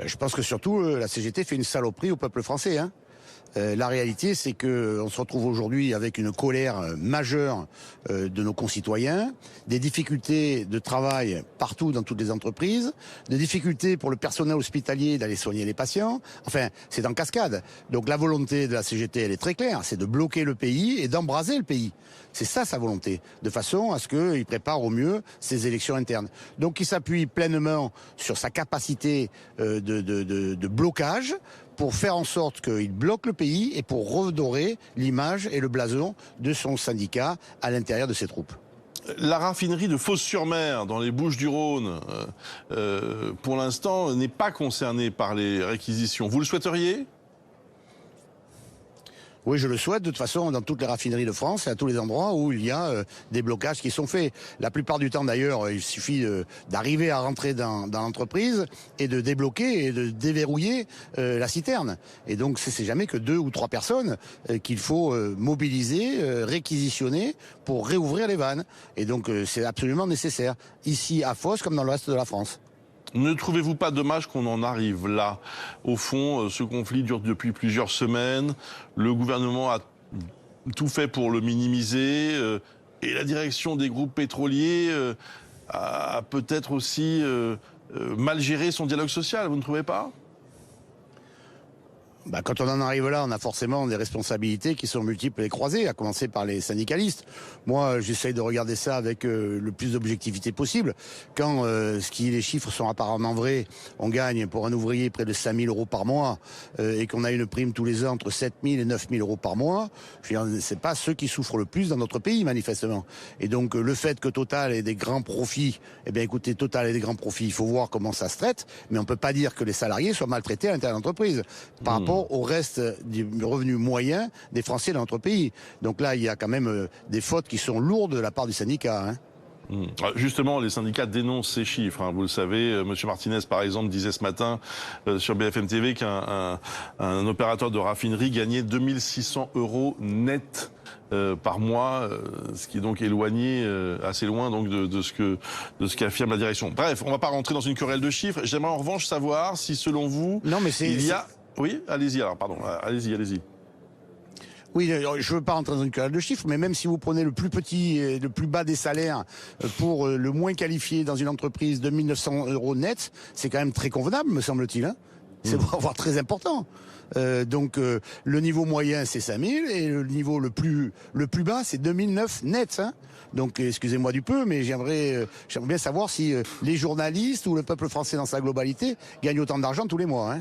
Je pense que surtout, la CGT fait une saloperie au peuple français, hein. La réalité, c'est qu'on se retrouve aujourd'hui avec une colère majeure de nos concitoyens, des difficultés de travail partout dans toutes les entreprises, des difficultés pour le personnel hospitalier d'aller soigner les patients. Enfin, c'est en cascade. Donc la volonté de la CGT, elle est très claire, c'est de bloquer le pays et d'embraser le pays. C'est ça sa volonté, de façon à ce qu'il prépare au mieux ses élections internes. Donc il s'appuie pleinement sur sa capacité de blocage, pour faire en sorte qu'il bloque le pays et pour redorer l'image et le blason de son syndicat à l'intérieur de ses troupes. La raffinerie de Fos-sur-Mer, dans les Bouches-du-Rhône, pour l'instant, n'est pas concernée par les réquisitions. Vous le souhaiteriez ? Oui, je le souhaite. De toute façon, dans toutes les raffineries de France et à tous les endroits où il y a des blocages qui sont faits. La plupart du temps, d'ailleurs, il suffit d'arriver à rentrer dans l'entreprise et de débloquer et de déverrouiller la citerne. Et donc, c'est jamais que 2 ou 3 personnes qu'il faut mobiliser, réquisitionner pour réouvrir les vannes. Et donc, c'est absolument nécessaire, ici à Fos comme dans le reste de la France. Ne trouvez-vous pas dommage qu'on en arrive là? Au fond, ce conflit dure depuis plusieurs semaines. Le gouvernement a tout fait pour le minimiser. Et la direction des groupes pétroliers a peut-être aussi mal géré son dialogue social, vous ne trouvez pas? Quand on en arrive là, on a forcément des responsabilités qui sont multiples et croisées, à commencer par les syndicalistes. Moi, j'essaye de regarder ça avec le plus d'objectivité possible. Quand les chiffres sont apparemment vrais, on gagne pour un ouvrier près de 5 000 euros par mois et qu'on a une prime tous les ans entre 7 000 et 9 000 euros par mois. C'est pas ceux qui souffrent le plus dans notre pays, manifestement. Et donc, le fait que Total ait des grands profits, eh bien, écoutez, Total ait des grands profits, il faut voir comment ça se traite, mais on peut pas dire que les salariés soient maltraités à l'intérieur de l'entreprise par rapport au reste du revenu moyen des Français dans notre pays. Donc là, il y a quand même des fautes qui sont lourdes de la part du syndicat, hein. Justement, les syndicats dénoncent ces chiffres. Vous le savez, M. Martinez, par exemple, disait ce matin sur BFM TV qu'un opérateur de raffinerie gagnait 2 600 euros net par mois, ce qui est donc éloigné, assez loin donc de ce qu'affirme la direction. Bref, on ne va pas rentrer dans une querelle de chiffres. J'aimerais en revanche savoir si, selon vous, il y a... Oui, allez-y alors, pardon, allez-y. Oui, je ne veux pas rentrer dans une querelle de chiffres, mais même si vous prenez le plus petit, le plus bas des salaires pour le moins qualifié dans une entreprise de 1 900 euros net, c'est quand même très convenable, me semble-t-il, hein. C'est voire très important. Donc le niveau moyen c'est 5 000 et le niveau le plus bas c'est 2 900 net, hein. Donc excusez-moi du peu, mais j'aimerais bien savoir si les journalistes ou le peuple français dans sa globalité gagnent autant d'argent tous les mois, hein.